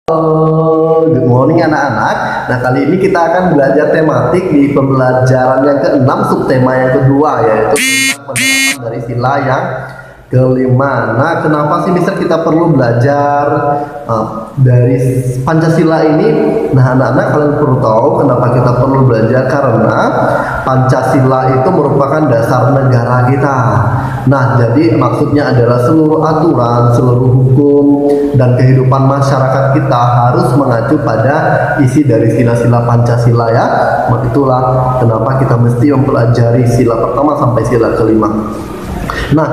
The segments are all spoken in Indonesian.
Good morning anak-anak. Nah, kali ini kita akan belajar tematik di pembelajaran yang ke-6, subtema yang kedua, yaitu tentang penerapan dari sila yang kelima. Nah, kenapa sih Mister kita perlu belajar dari Pancasila ini? Nah, anak-anak, kalian perlu tahu kenapa kita perlu belajar, karena Pancasila itu merupakan dasar negara kita. Nah, jadi maksudnya adalah seluruh aturan, seluruh hukum, dan kehidupan masyarakat kita harus mengacu pada isi dari sila-sila Pancasila, ya. Itulah kenapa kita mesti mempelajari sila pertama sampai sila kelima. Nah,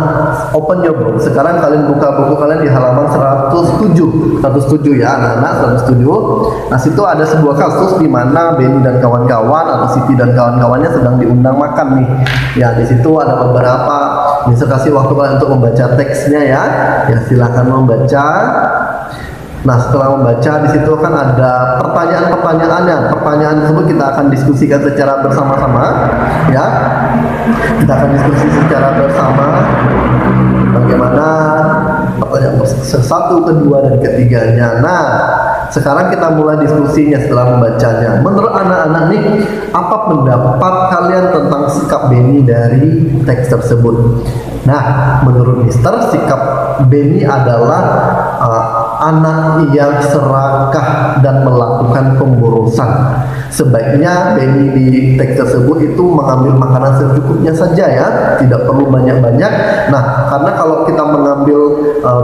open your book. Sekarang kalian buka buku kalian di halaman 107 ya anak-anak, 107. Nah, situ ada sebuah kasus di mana Benny dan kawan-kawan atau Siti dan kawan-kawannya sedang diundang makan nih. Ya, di situ ada beberapa. Bisa kasih waktu kalian untuk membaca teksnya, ya. Ya, silahkan membaca. Nah, setelah membaca, di situ kan ada pertanyaan-pertanyaannya. Pertanyaan tersebut kita akan diskusikan secara bersama-sama, ya. Kita akan diskusi secara bersama bagaimana pertanyaan satu, kedua, dan ketiganya. Nah, sekarang kita mulai diskusinya setelah membacanya. Menurut anak-anak nih, apa pendapat kalian tentang sikap Benny dari teks tersebut? Nah, menurut Mister, sikap Benny adalah anak yang serakah dan melakukan pemborosan. Sebaiknya Benny di teks tersebut itu mengambil makanan secukupnya saja, ya, tidak perlu banyak-banyak. Nah, karena kalau kita mengambil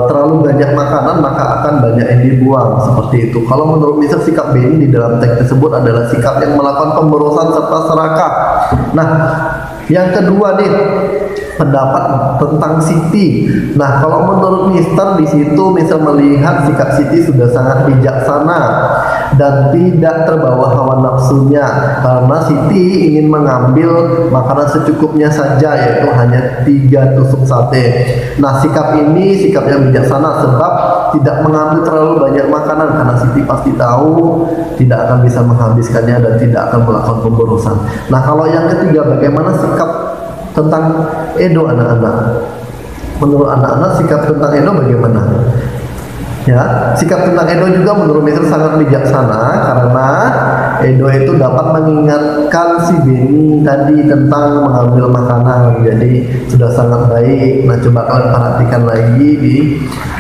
terlalu banyak makanan, maka akan banyak yang dibuang, seperti itu. Kalau menurut Mister, sikap Benny di dalam teks tersebut adalah sikap yang melakukan pemborosan serta serakah. Nah, yang kedua nih, pendapat tentang Siti. Nah, kalau menurut Mister, di situ Mister melihat sikap Siti sudah sangat bijaksana dan tidak terbawa hawa nafsunya, karena Siti ingin mengambil makanan secukupnya saja, yaitu hanya 3 tusuk sate. Nah, sikap ini sikap yang bijaksana sebab tidak mengambil terlalu banyak makanan, karena Siti pasti tahu tidak akan bisa menghabiskannya dan tidak akan melakukan pemborosan. Nah, kalau yang ketiga, bagaimana sikap tentang Edo, anak-anak? Menurut anak-anak, sikap tentang Edo bagaimana? Ya, sikap tentang Edo juga menurut Mister sangat bijaksana, karena Edo itu dapat mengingatkan si Benny tadi tentang mengambil makanan. Jadi sudah sangat baik. Nah, coba kalian perhatikan lagi di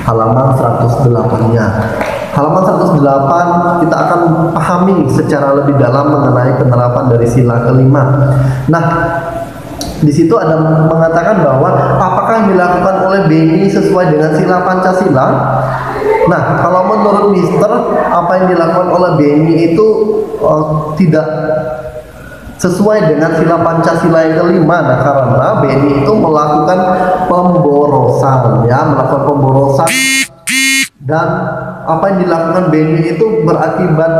halaman 108-nya. Halaman 108 kita akan pahami secara lebih dalam mengenai penerapan dari sila kelima. Nah, di situ ada mengatakan bahwa apakah yang dilakukan oleh Benny sesuai dengan sila Pancasila? Nah, kalau menurut Mister, apa yang dilakukan oleh Benny itu tidak sesuai dengan sila Pancasila yang kelima. Nah, karena Benny itu melakukan pemborosan, ya, melakukan pemborosan, dan apa yang dilakukan Benny itu berakibat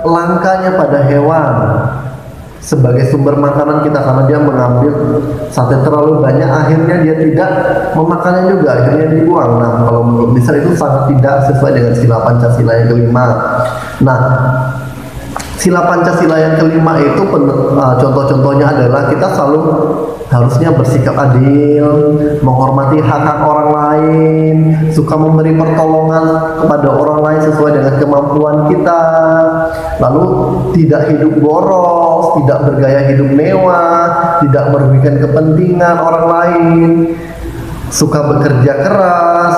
langkanya pada hewan sebagai sumber makanan kita, karena dia mengambil sate terlalu banyak, akhirnya dia tidak memakannya juga, akhirnya dibuang. Nah, kalau menurut Mister itu sangat tidak sesuai dengan sila Pancasila yang kelima. Nah, sila Pancasila yang kelima itu contoh-contohnya adalah kita selalu harusnya bersikap adil, menghormati hak-hak orang lain, suka memberi pertolongan kepada orang lain sesuai dengan kemampuan kita, lalu tidak hidup boros, tidak bergaya hidup mewah, tidak merugikan kepentingan orang lain, suka bekerja keras,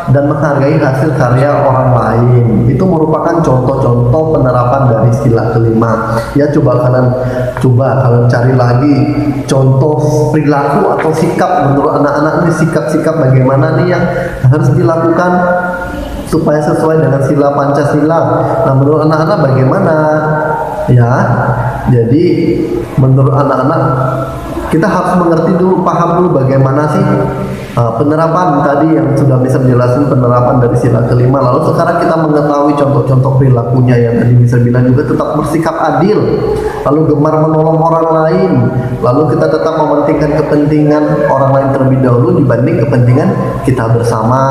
dan menghargai hasil karya orang lain. Itu merupakan contoh-contoh penerapan dari sila kelima. Ya, coba kalian cari lagi contoh perilaku atau sikap menurut anak-anak ini, sikap-sikap bagaimana nih yang harus dilakukan supaya sesuai dengan sila Pancasila. Nah, menurut anak-anak bagaimana? Ya, jadi menurut anak-anak kita harus mengerti dulu, paham dulu bagaimana sih penerapan tadi yang sudah bisa menjelaskan penerapan dari sila kelima. Lalu sekarang kita mengetahui contoh-contoh perilakunya yang tadi bisa bilang juga tetap bersikap adil, lalu gemar menolong orang lain, lalu kita tetap mementingkan kepentingan orang lain terlebih dahulu dibanding kepentingan kita bersama.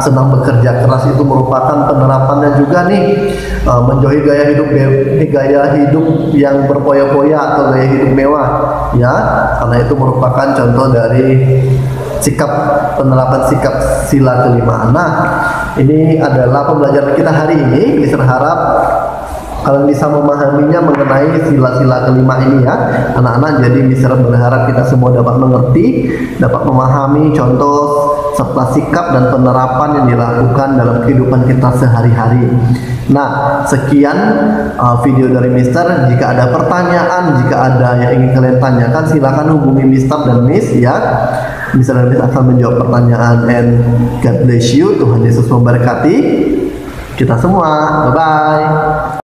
Senang bekerja keras itu merupakan penerapannya juga nih, menjauhi gaya hidup yang berpoya-poya atau gaya hidup mewah, ya, karena itu merupakan contoh dari sikap penerapan sikap sila kelima. Nah, ini adalah pembelajaran kita hari ini. Mister harap kalian bisa memahaminya mengenai sila-sila kelima ini ya anak-anak. Jadi Mister berharap kita semua dapat mengerti, dapat memahami contoh serta sikap dan penerapan yang dilakukan dalam kehidupan kita sehari-hari. Nah, sekian video dari Mister. Jika ada pertanyaan, jika ada yang ingin kalian tanyakan, silakan hubungi Mister dan Miss ya. Mister dan Miss akan menjawab pertanyaan. And God bless you. Tuhan Yesus memberkati kita semua. Bye-bye.